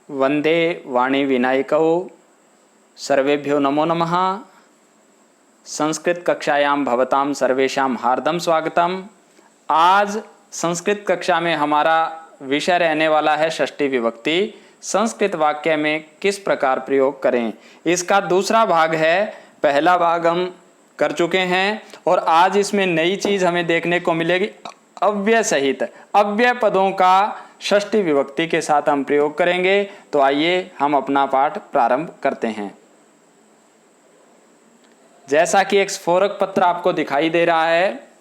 वंदे वाणी विनायकौ सर्वेभ्यो नमो नमः। संस्कृत कक्षायां भवतां सर्वेषां हार्दं स्वागतम। आज संस्कृत कक्षा में हमारा विषय रहने वाला है षष्ठी विभक्ति। संस्कृत वाक्य में किस प्रकार प्रयोग करें, इसका दूसरा भाग है। पहला भाग हम कर चुके हैं और आज इसमें नई चीज हमें देखने को मिलेगी। अव्यय सहित अव्यय पदों का षष्ठी विभक्ति के साथ हम प्रयोग करेंगे। तो आइए हम अपना पाठ प्रारंभ करते हैं। जैसा कि एक स्फोरक पत्र आपको दिखाई दे रहा है,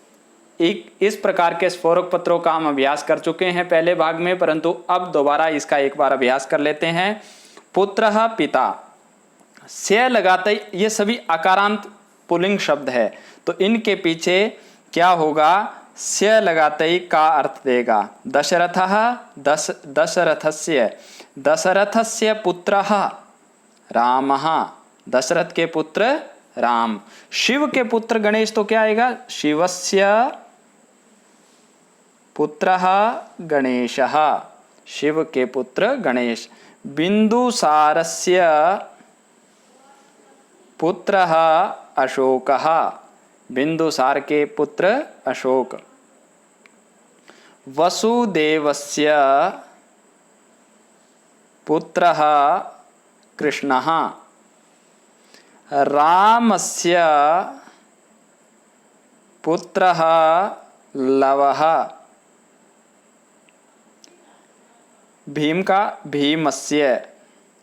इस प्रकार के स्फोरक पत्रों का हम अभ्यास कर चुके हैं पहले भाग में, परंतु अब दोबारा इसका एक बार अभ्यास कर लेते हैं। पुत्रः पिता, से लगाते ये सभी अकारांत पुल्लिंग शब्द है, तो इनके पीछे क्या होगा? से लगाते ही का अर्थ देगा। दशरथः दशरथस्य, दशरथस्य पुत्रः रामः, दशरथ के पुत्र राम। शिव के पुत्र गणेश, तो क्या आएगा? शिवस्य पुत्रः गणेशः, शिव के पुत्र गणेश। बिंदुसारस्य पुत्रः अशोकः, बिंदुसार के पुत्र अशोक। वसुदेवस्य पुत्रः कृष्णः। रामस्य पुत्रः लवः। भीम का भीमस्य,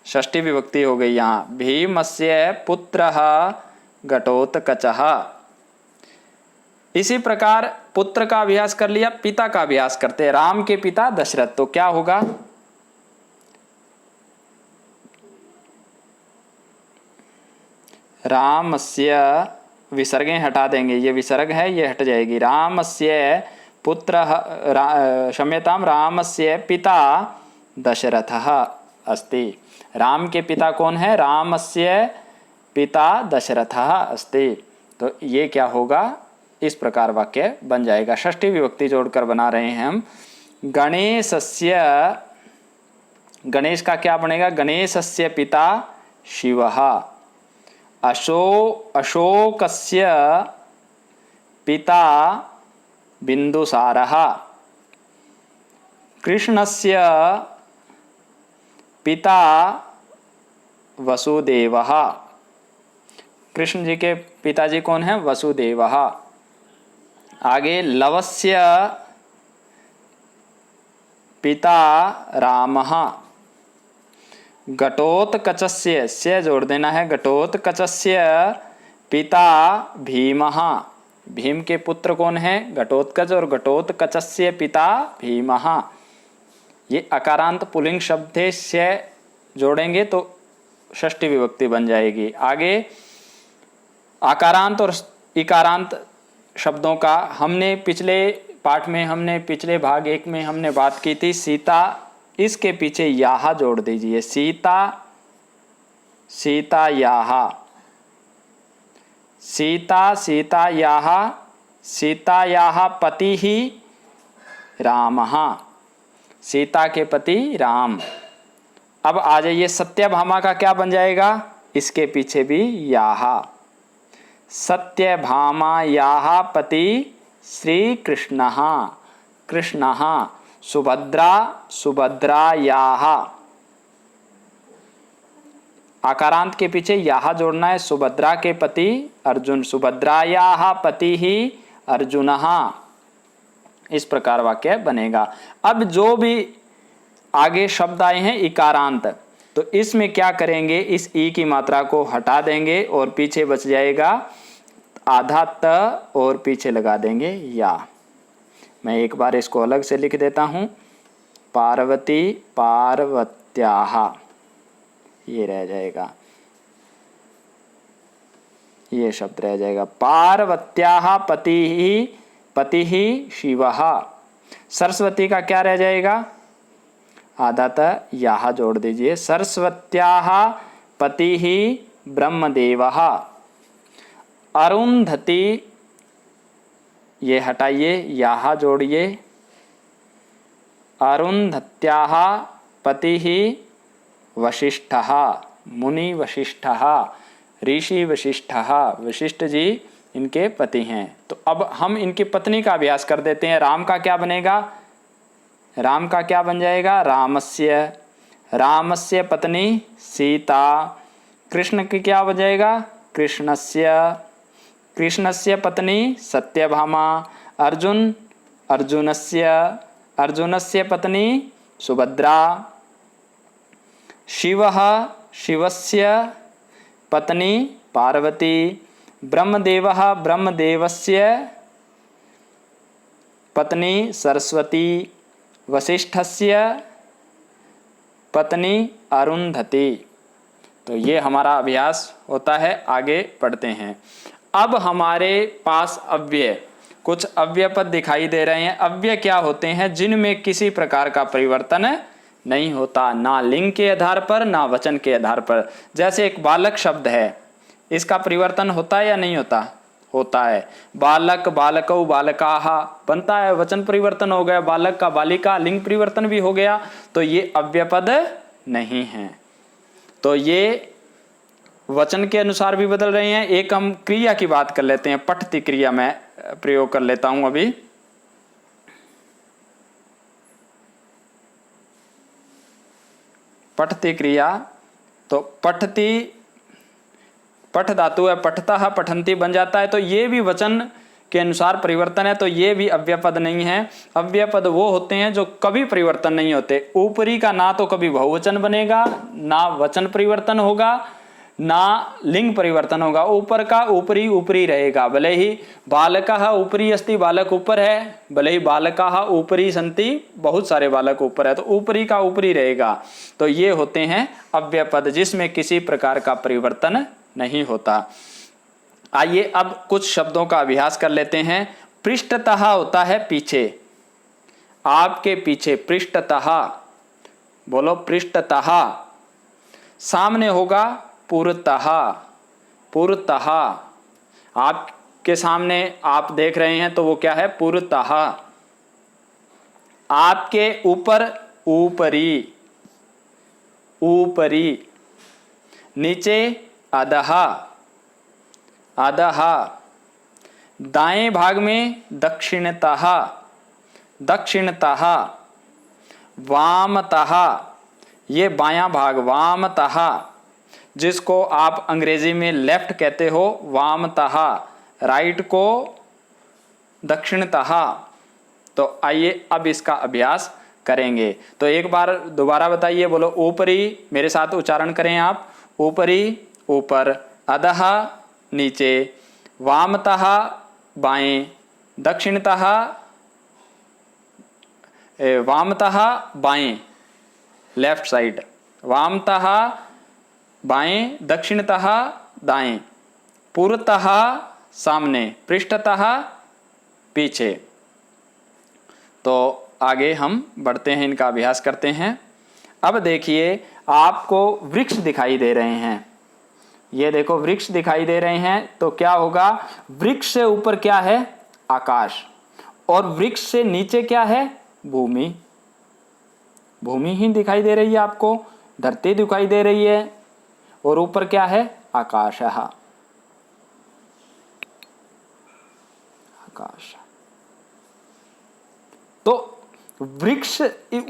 षष्ठी विभक्ति हो गई यहाँ। भीमस्य पुत्रः घटोत्कचः। इसी प्रकार पुत्र का अभ्यास कर लिया, पिता का अभ्यास करते हैं। राम के पिता दशरथ, तो क्या होगा? रामस्य, विसर्गें हटा देंगे, ये विसर्ग है ये हट जाएगी। रामस्य पुत्र, क्षम्यतां, रामस्य पिता दशरथः अस्ति। राम के पिता कौन है? रामस्य पिता दशरथः अस्ति। तो ये क्या होगा? इस प्रकार वाक्य बन जाएगा। षष्ठी विभक्ति जोड़कर बना रहे हैं हम। गणेशस्य, गणेश का क्या बनेगा? गणेशस्य पिता शिवः। अशोकस्य पिता बिंदुसारः। कृष्णस्य पिता वसुदेवः। कृष्ण जी के पिताजी कौन है? वसुदेवः। आगे लवस्य पिता रामः। घटोत्कचस्य, से जोड़ देना है, घटोत्कचस्य पिता भीमः। भीम के पुत्र कौन है? घटोत्कच, और घटोत्कचस्य पिता भीमः। ये अकारांत पुल्लिंग शब्द थे, से जोड़ेंगे तो षष्ठी विभक्ति बन जाएगी। आगे आकारांत और इकारांत शब्दों का हमने पिछले पाठ में, हमने पिछले भाग 1 में हमने बात की थी। सीता, इसके पीछे याहा जोड़ दीजिए। सीता, सीता याहा। सीता, सीता याहा, सीता याहा पति ही रामः। सीता के पति राम। अब आ जाइए, सत्यभामा का क्या बन जाएगा? इसके पीछे भी याहा। सत्यभामा याहा पति श्री कृष्णः, कृष्णः। सुभद्रा, सुभद्रा याहा। आकारांत के पीछे याहा जोड़ना है। सुभद्रा के पति अर्जुन, सुभद्रा याहा पति ही अर्जुनः। इस प्रकार वाक्य बनेगा। अब जो भी आगे शब्द आए हैं इकारांत, तो इसमें क्या करेंगे? इस ई की मात्रा को हटा देंगे और पीछे बच जाएगा आधा त, और पीछे लगा देंगे या। मैं एक बार इसको अलग से लिख देता हूँ। पार्वती, पार्वत्याः, ये रह जाएगा, ये शब्द रह जाएगा। पार्वत्याः पति ही शिवः। सरस्वती का क्या रह जाएगा? आधा त, यहाँ जोड़ दीजिए। सरस्वत्याः पति ही ब्रह्मदेवः। अरुंधति, ये हटाइए, यहाँ जोड़िए। अरुंधत्याः पति ही वशिष्ठः, मुनि वशिष्ठः, ऋषि वशिष्ठः, वशिष्ठ जी इनके पति हैं। तो अब हम इनकी पत्नी का अभ्यास कर देते हैं। राम का क्या बनेगा, राम का क्या बन जाएगा, रामस्य, रामस्य पत्नी सीता। कृष्ण की क्या हो जाएगा, कृष्णस्य, कृष्णस्य पत्नी सत्यभामा। अर्जुन, अर्जुनस्य, अर्जुनस्य पत्नी सुभद्रा। शिवः, शिवस्य पत्नी पार्वती। ब्रह्मदेवः, ब्रह्मदेवस्य पत्नी सरस्वती। वशिष्ठस्य पत्नी अरुंधति। तो ये हमारा अभ्यास होता है। आगे पढ़ते हैं। अब हमारे पास अव्यय, कुछ अव्यय पद दिखाई दे रहे हैं। अव्यय क्या होते हैं, जिनमें किसी प्रकार का परिवर्तन नहीं होता, ना लिंग के आधार पर ना वचन के आधार पर। जैसे एक बालक शब्द है, इसका परिवर्तन होता है या नहीं होता, होता है। बालक, बालकौ, बालकाः बनता है, वचन परिवर्तन हो गया। बालक का बालिका, लिंग परिवर्तन भी हो गया। तो ये अव्यय पद नहीं है। तो ये वचन के अनुसार भी बदल रहे हैं। एक हम क्रिया की बात कर लेते हैं, पठति क्रिया में प्रयोग कर लेता हूं अभी। पठति क्रिया, तो पठति, पठ धातु है, पठतः पठन्ति बन जाता है। तो ये भी वचन के अनुसार परिवर्तन है। तो ये भी अव्यय पद नहीं है। अव्यय पद वो होते हैं जो कभी परिवर्तन नहीं होते। ऊपरी का ना तो कभी बहुवचन बनेगा, ना वचन परिवर्तन होगा, ना लिंग परिवर्तन होगा। ऊपर का ऊपरी ऊपरी रहेगा। भले ही बालकः ऊपरी अस्ति, बालक ऊपर है, भले ही बालकाः ऊपरी सन्ति, बहुत सारे बालक ऊपर है, तो ऊपरी का ऊपरी रहेगा। तो ये होते हैं अव्यय पद, जिसमें किसी प्रकार का परिवर्तन नहीं होता। आइए अब कुछ शब्दों का अभ्यास कर लेते हैं। पृष्ठतः होता है पीछे, आपके पीछे, पृष्ठतः, बोलो पृष्ठतः। सामने होगा पुरतः, पुरतः, आपके सामने आप देख रहे हैं तो वो क्या है, पुरतः। आपके ऊपर, ऊपरी, ऊपरी। नीचे अधः, अधः। दाएं भाग में दक्षिणतः, दक्षिणतः। वामतः, ये बायां भाग, वामतः, जिसको आप अंग्रेजी में लेफ्ट कहते हो, वामतः। राइट को दक्षिणतः। तो आइए अब इसका अभ्यास करेंगे। तो एक बार दोबारा बताइए, बोलो ऊपरी, मेरे साथ उच्चारण करें आप। ऊपरी ऊपर, अधः नीचे, वामतः बाएं, दक्षिणतः, वामतः बाएं लेफ्ट साइड, वामतः बाएं, दक्षिणतः दाएं, पूर्वतः सामने, पृष्ठतः पीछे। तो आगे हम बढ़ते हैं, इनका अभ्यास करते हैं। अब देखिए, आपको वृक्ष दिखाई दे रहे हैं। ये देखो वृक्ष दिखाई दे रहे हैं। तो क्या होगा, वृक्ष से ऊपर क्या है, आकाश, और वृक्ष से नीचे क्या है, भूमि। भूमि ही दिखाई दे रही है आपको, धरती दिखाई दे रही है, और ऊपर क्या है, आकाश। आकाश। तो वृक्ष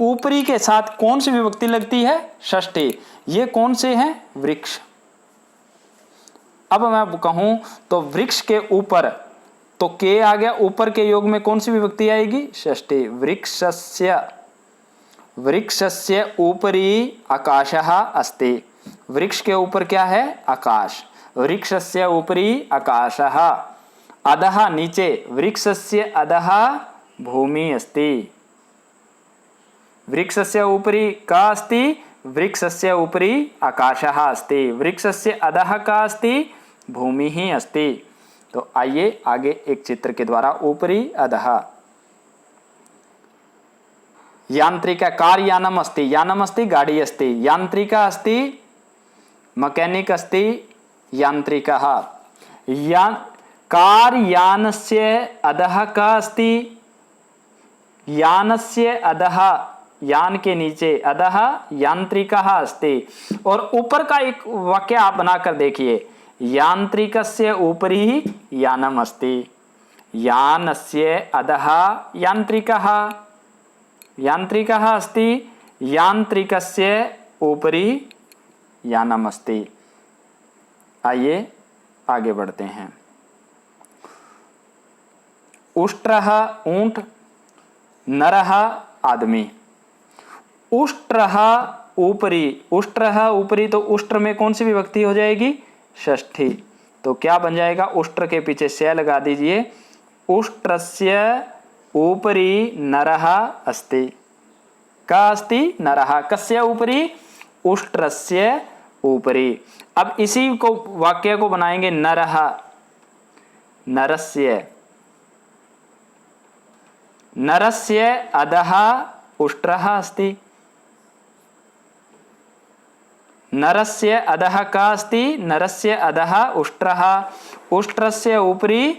ऊपरी के साथ कौन सी विभक्ति लगती है, षष्ठी। ये कौन से हैं, वृक्ष। अब मैं कहूं तो वृक्ष के ऊपर, तो के आ गया, ऊपर के योग में कौन सी विभक्ति आएगी, षष्ठी। वृक्षस्य, वृक्षस्य ऊपरी आकाशः अस्ति। वृक्ष के ऊपर क्या है, आकाश। वृक्षस्य ऊपरी आकाशः। अधः नीचे, वृक्षस्य अधः भूमि अस्ति। वृक्षस्य ऊपरी का अस्ति, वृक्षस्य ऊपरी आकाशः अस्ति। वृक्षस्य अधः का अस्ति, भूमि ही अस्ति। तो आइए आगे एक चित्र के द्वारा, ऊपरी अधः। यांत्रिका, कार यानम अस्ति, यानम अस्ति गाड़ी अस्ति, यांत्रिका अस्ति मैकेनिक अस्ति, यांत्रिकः। कार यानस्य अधः का अस्ति, यानस्य अधः यान के नीचे अधः यांत्रिकः अस्ति। और ऊपर का एक वाक्य आप बनाकर देखिए, यांत्रिकस्य उपरि यानम अस्ति, यानस्य अधः यांत्रिकः, यांत्रिकः अस्ति, यांत्रिकस्य उपरि यानम अस्ति। आइए आगे बढ़ते हैं। उष्ट्रः ऊंट, नरः आदमी। उष्ट्रः ऊपरी, उष्ट्रः ऊपरी, तो उष्ट्र में कौन सी विभक्ति हो जाएगी? षष्ठी। तो क्या बन जाएगा? उष्ट्र के पीछे से लगा दीजिए। उष्ट्रस्य ऊपरी नरः अस्ति। का अस्ति? नरः। कस्य ऊपरी? उष्ट्रस्य ऊपरी। अब इसी को वाक्य को बनाएंगे, नरः, नरस्य, नरस्य अधः उष्ट्रः अस्ति। नरस्य अधः का अस्ति? नरस्य अधः उष्ट्रः, उष्ट्रस्य उपरि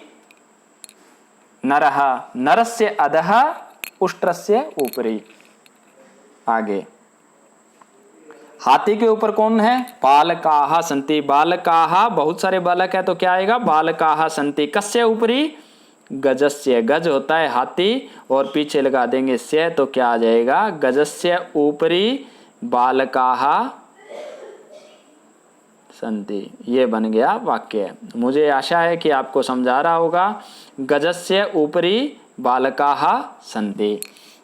नरः, नरस्य अधः उष्ट्रस्य उपरि। आगे, हाथी के ऊपर कौन है? बालकाः सन्ति। बालकाः, बहुत सारे बालक है तो क्या आएगा? बालकाः सन्ति। कस्य उपरि? गजस्य। गज होता है हाथी और पीछे लगा देंगे से, तो क्या आ जाएगा? गजस्य उपरि बालकाः सन्ति। ये बन गया वाक्य। मुझे आशा है कि आपको समझा रहा होगा। गजस्य उपरि बालकाः सन्ति।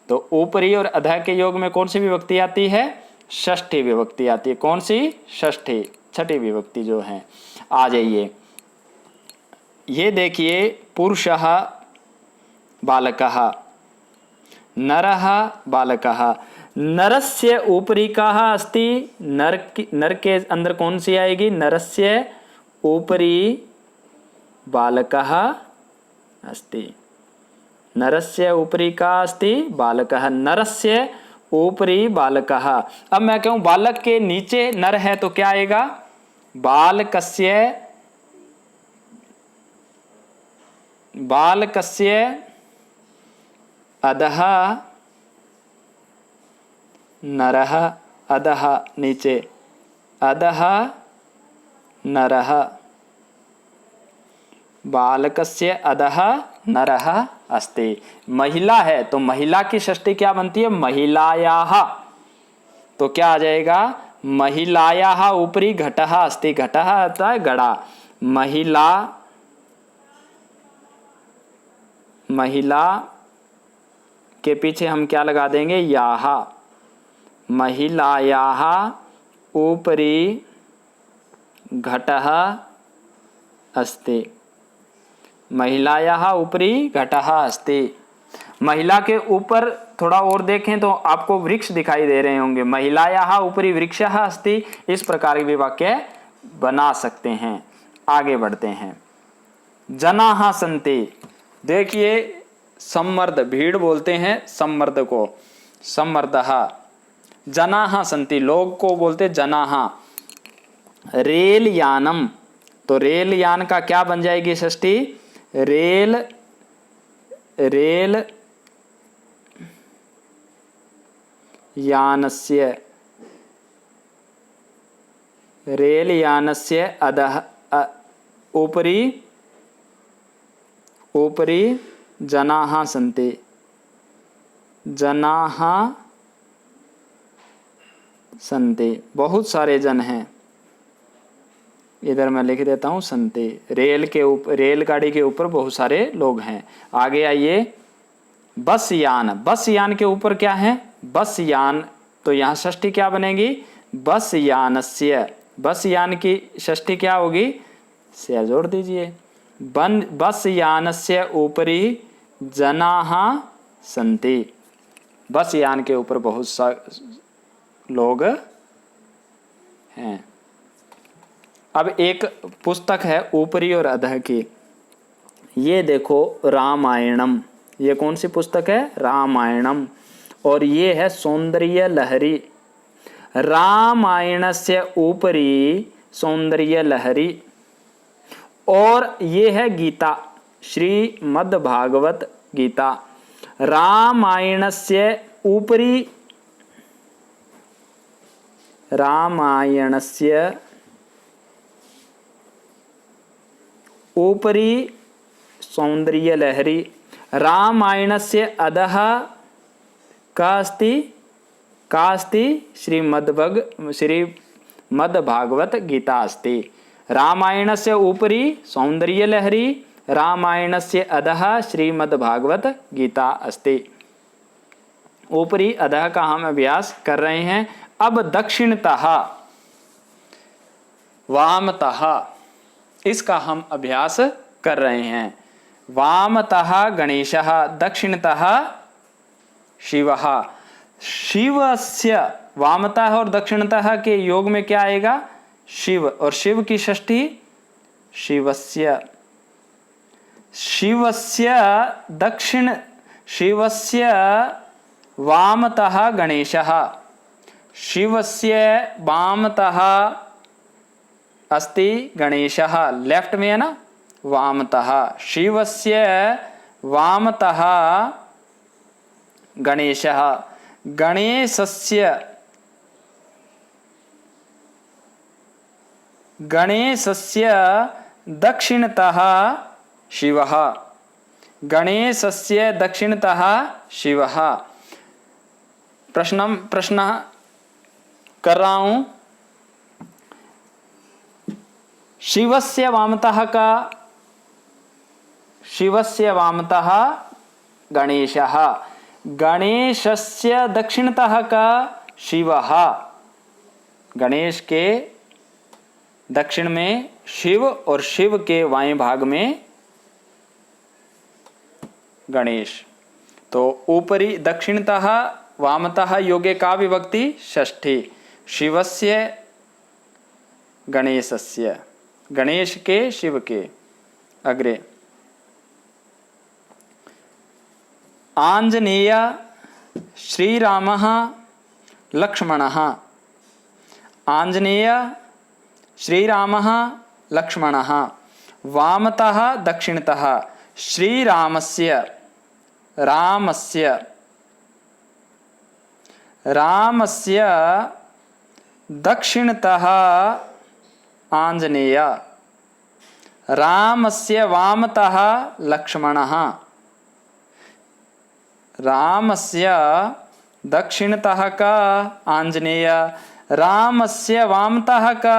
तो ऊपरी और अधः के योग में कौन सी विभक्ति आती है? षष्ठी विभक्ति आती है। कौन सी? षष्ठी, छठी विभक्ति जो है। आ जाइए, ये देखिए, पुरुषः बालकः, नरः बालकः। नरस्य ऊपरी कः अस्ति? नर के अंदर कौन सी आएगी? नरस्य ऊपरी बालकः अस्ति। नरस्य ऊपरी का अस्ति? बालकः। नरस्य ऊपरी बालकः। अब मैं कहूं बालक के नीचे नर है तो क्या आएगा? बालकस्य, बालकस्य अधः नरः, अधः नीचे, अधः नरः, बालकस्य अधः नरः अस्ति। महिला है तो महिला की षष्ठी क्या बनती है? महिलायाः। तो क्या आ जाएगा? महिलायाः ऊपरी घटः अस्ति। घटः आता है घड़ा। महिला, महिला के पीछे हम क्या लगा देंगे? याः। महिलायाः ऊपरी घटः अस्ति। महिलायाः ऊपरी घटः अस्ति। महिला के ऊपर थोड़ा और देखें तो आपको वृक्ष दिखाई दे रहे होंगे। महिलायाः ऊपरी वृक्षः अस्ति। इस प्रकार के वाक्य बना सकते हैं। आगे बढ़ते हैं। जनाः सन्ति। देखिए, सम्मर्द, भीड़ बोलते हैं सम्मर्द को, सम्मर्दः। जनाः सन्ति, लोग को बोलते जनाः। रेल यानम, तो रेल यान का क्या बन जाएगी षष्ठी? रेल, रेल यानस्य, रेल यानस्य अधः ऊपरी, ऊपरी जनाः सन्ति। जनाः सन्ति, बहुत सारे जन हैं। इधर मैं लिख देता हूँ सन्ति। रेल के ऊपर, रेलगाड़ी के ऊपर बहुत सारे लोग हैं। आगे आइए, बस यान। बस यान के ऊपर क्या है? बस यान। तो यहाँ षष्ठी क्या बनेगी? बस यानस्य। बस यान की षष्ठी क्या होगी? से जोड़ दीजिए। बस यानस्य ऊपरी जनाः सन्ति। बस यान के ऊपर बहुत सारे लोग हैं। अब एक पुस्तक है ऊपरी और अधः की। ये देखो, रामायणम। ये कौन सी पुस्तक है? रामायणम। और ये है सौंदर्य लहरी। रामायणस्य ऊपरी सौंदर्य लहरी। और ये है गीता, श्रीमद्भागवत गीता। रामायणस्य ऊपरी रामायणस्य उपरि सौन्दर्यलहरी। रामायणस्य अधः का अस्ति श्रीमद्भागवत गीता अस्ति। रामायणस्य उपरि सौन्दर्यलहरी, रामायणस्य अधः श्रीमद्भागवत गीता अस्ति। ऊपरी अधः का हम अभ्यास कर रहे हैं। अब दक्षिणतः वामतः इसका हम अभ्यास कर रहे हैं। वामतः गणेशः, दक्षिणतः शिवः। शिवस्य वामतः और दक्षिणतः के योग में क्या आएगा? शिव, और शिव की षष्ठी शिवस्य। शिवस्य वामतः गणेशः। शिवस्य वामतः अस्ति गणेशः, लेफ्ट में है ना, वामतः। शिवस्य वामतः गणेशः। गणेशस्य दक्षिणतः शिवः। गणेशस्य दक्षिणतः शिवः। प्रश्न कर रहा हूं। शिवस्य वामतः का? शिवस्य वामतः गणेशः। गणेशस्य दक्षिणतः का? शिवः। गणेश के दक्षिण में शिव और शिव के वायें भाग में गणेश। तो ऊपरी दक्षिणतः वामतः योगे का विभक्ति षष्ठी। शिवस्य गणेशस्य, गणेश के शिव के। अग्रे आंजनेय श्रीरामः लक्ष्मणः। आंजनेय श्रीरामः लक्ष्मणः। वामतः दक्षिणतः श्रीरामस्य रामस्य दक्षिणतः आंजनेय। रामस्य वामतः लक्ष्मणः। रामस्य दक्षिणतः का आंजनेय, रामस्य वामतः का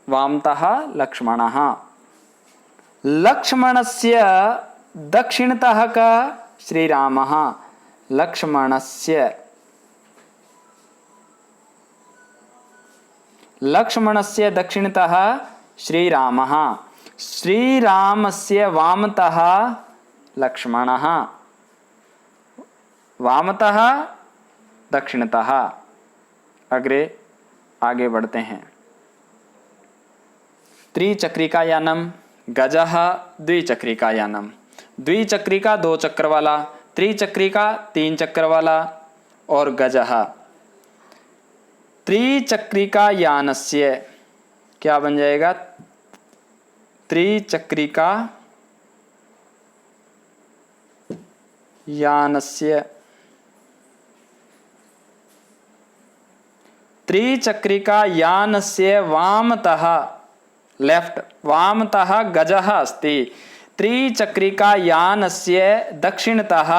वामतः लक्ष्मणः। लक्ष्मणस्य दक्षिणतः का श्रीरामः। लक्ष्मणस्य दक्षिणतः श्रीरामः। श्रीरामस्य वामतः लक्ष्मणः। वामतः दक्षिणतः। आगे बढ़ते हैं। त्रिचक्रिकायानम गजः द्विचक्रिकायानम। द्विचक्रिका 2 चक्र वाला, त्रिचक्रिका 3 चक्र वाला और गजः। त्रिचक्रिकायानस्य क्या बन जाएगा? त्रिचक्रिका यानस्य। त्रिचक्रिका यानस्य वामतः लेफ्ट, वामतः गजः अस्ति। त्रिचक्रिका यानस्य दक्षिणतः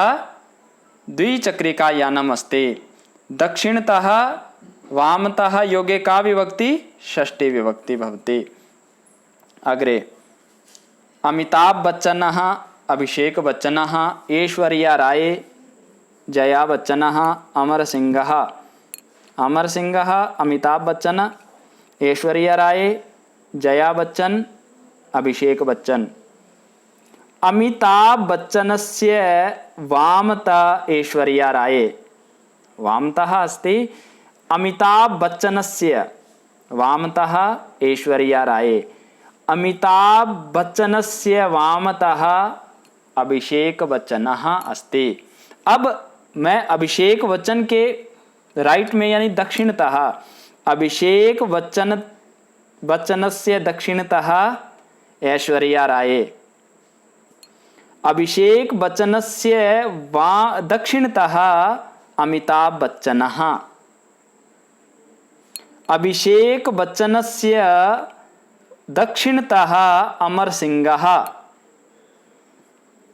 द्विचक्रिका यानम् अस्ति। दक्षिणतः वामतः योगे का विभक्ति षष्ठी विभक्ति भवति। अग्रे अमिताभ बच्चनः अभिषेक बच्चनः ऐश्वर्या राय जया बच्चनः अमरसिंहः। अमरसिंहः अमिताभ बच्चन, ऐश्वर्या राय जया बच्चन अभिषेक बच्चन। अमिताभ बच्चनस्य वामतः ऐश्वर्या राय। वामतः अस्ति अमिताभ बच्चनस्य, वामतः ऐश्वर्या राय। अमिताभ बच्चनस्य वामतः अभिषेक बच्चनः अस्ति। अब मैं अभिषेक बच्चन के राइट में यानी दक्षिणतः, अभिषेक बच्चनस्य दक्षिणतः ऐश्वर्या राय। अभिषेक बच्चनस्य दक्षिणतः अमिताभ बच्चनः। अभिषेक बच्चनस्य दक्षिणतः अमरसिंहः।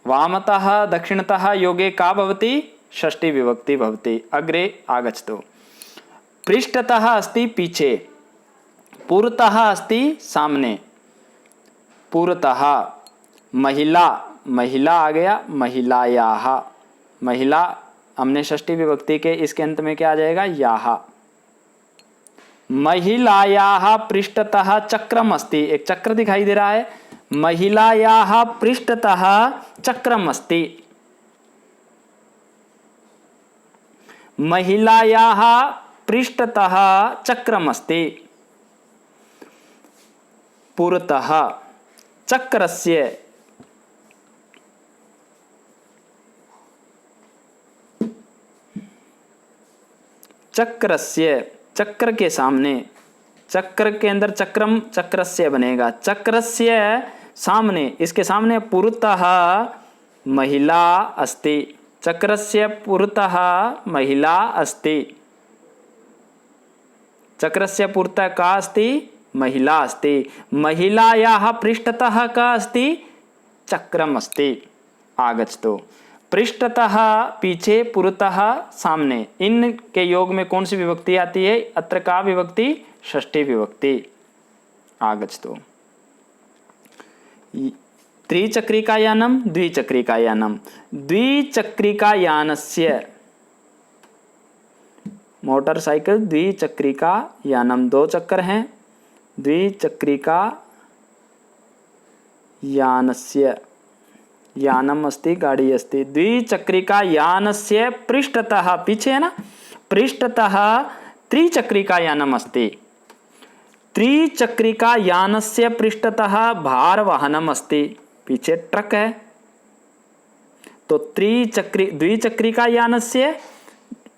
वामतः दक्षिणतः योगे का भवति? षष्ठी विभक्ति भवति। अग्रे आगच्छतु। पृष्ठतः अस्ति पीछे, पुरतः अस्ति सामने। पुरतः महिला, महिला आ गया, महिलायाः। महिला हमने षष्ठी विभक्ति के इसके अंत में क्या आ जाएगा? याः। महिलायाः पृष्ठतः चक्रम अस्ति, एक चक्र दिखाई दे रहा है। महिलायाः पृष्ठतः चक्रम अस्ति। महिलायाः पृष्ठतः चक्रम अस्ति। पुरतः चक्रस्य, चक्रस्य, चक्र के सामने, चक्र के अंदर चक्रम चक्रस्य बनेगा। चक्रस्य सामने, इसके सामने पुरतः महिला अस्ति। चक्रस्य पुरतः महिला अस्ति। चक्रस्य पुरतः का अस्ति? महिला अस्ति। महिलायाः पृष्ठतः का अस्ति? चक्रम अस्ति। आगच्छतु। पृष्ठतः पीछे, पुरतः सामने, इन के योग में कौन सी विभक्ति आती है? अत्र का विभक्ति? षष्ठी विभक्ति। आगच्छतु। त्रिचक्रिकायानं द्विचक्रिकायानं। द्विचक्रिकायानस्य, मोटरसाइकिल द्विचक्रिकायानं, दो चक्कर हैं। द्विचक्रिकायानस्य, यानम अस्ति, गाड़ी अस्ति। द्विचक्रिकायानस्य पृष्ठतः, पीछे है ना, पृष्ठतः त्रिचक्रिकायानम अस्ति। त्रिचक्रिकायानस्य पृष्ठतः भारवाहनम अस्ति। पीछे ट्रक है। तो द्विचक्रिकायानस्य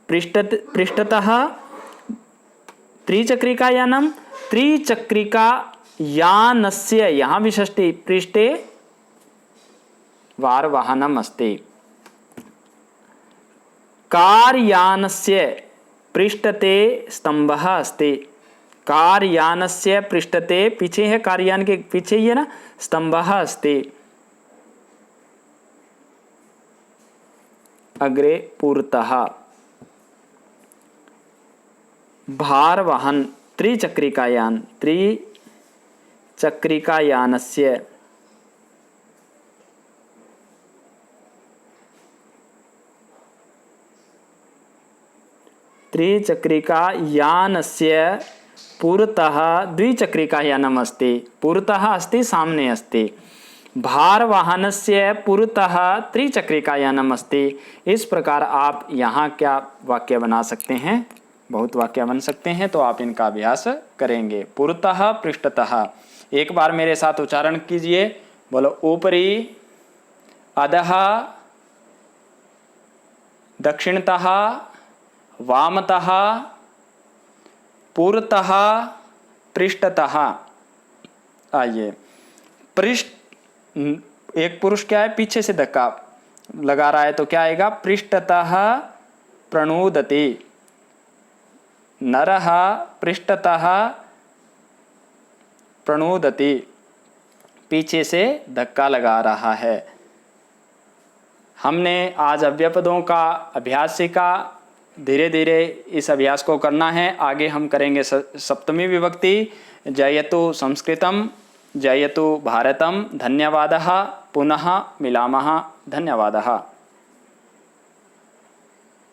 पृष्ठतः त्रिचक्रिकायानम, त्रिचक्रिकायानस्य, यहाँ भी षष्ठी, पृष्ठे भारवाहनम अस्ति। कार्यानस्य पृष्ठते स्तंभः अस्ति। कार्यानस्य पृष्ठते, पीछे है, कार्यान के पीछे ही है ना, स्तंभः अस्ति। अग्रे पुरतः भारवाहन त्रिचक्रिकायान, त्रिचक्रिकायानस्य त्रिचक्रिकायानस्य पुरतः द्विचक्रिकायानम् अस्ति। पुरतः अस्ति, सामने अस्ति। भारवाहनस्य पुरतः त्रिचक्रिकायानम् अस्ति। इस प्रकार आप यहाँ क्या वाक्य बना सकते हैं? बहुत वाक्य बन सकते हैं। तो आप इनका अभ्यास करेंगे। पुरतः, पृष्ठतः। एक बार मेरे साथ उच्चारण कीजिए। बोलो, ऊपरी, अधः, दक्षिणतः, वामतः, पुरतः, पृष्ठतः। आइए, पृष्ठ, एक पुरुष क्या है, पीछे से धक्का लगा रहा है, तो क्या आएगा? पृष्ठतः प्रणुदति। नरः पृष्ठतः प्रणुदति, पीछे से धक्का लगा रहा है। हमने आज अव्ययपदों का अभ्यास सीखा। धीरे धीरे इस अभ्यास को करना है। आगे हम करेंगे सप्तमी विभक्ति। जयतु संस्कृतम, जयतु भारतम। धन्यवादः। पुनः मिलामः। धन्यवादः।